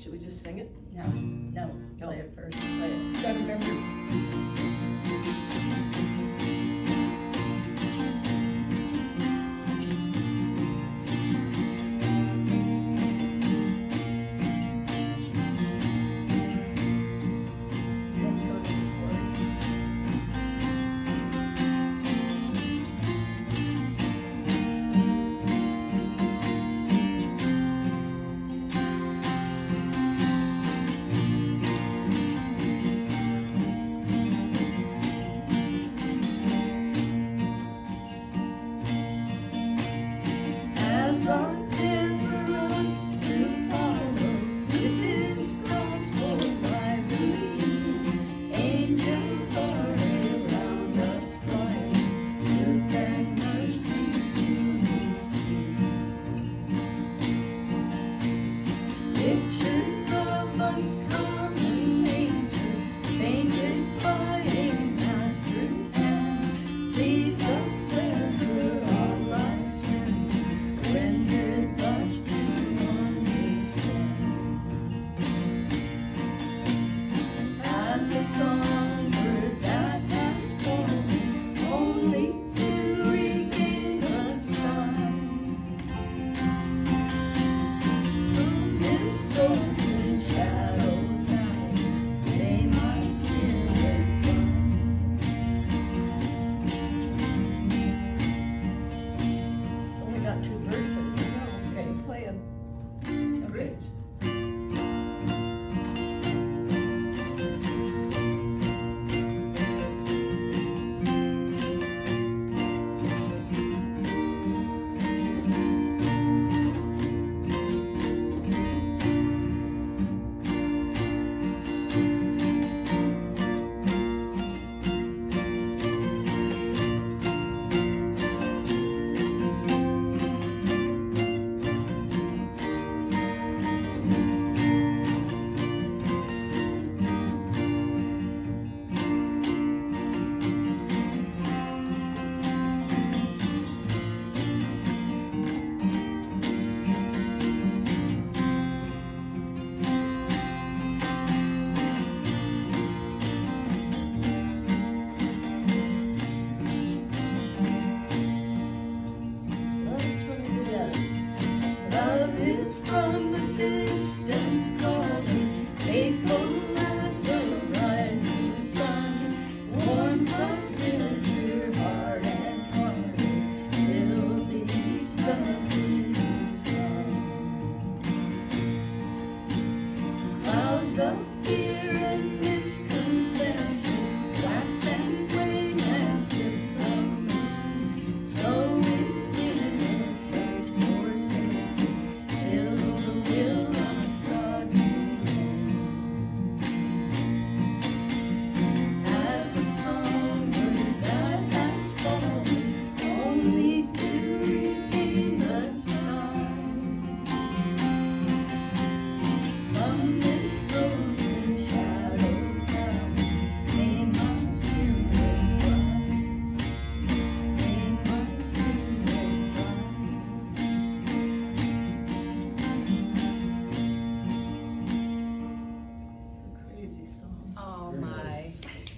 Should we just sing it? No, play it first. Play it. You gotta remember.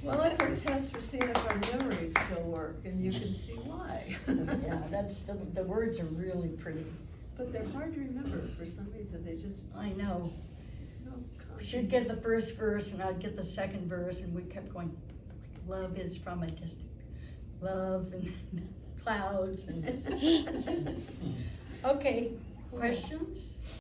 Well, that's our test for seeing if our memories still work, and you can see why. Yeah, that's, the words are really pretty. But they're hard to remember for some reason. They just, I know. it's no She'd get the first verse and I'd get the second verse, and we kept going, love is from a distant, love and clouds and. Okay, questions?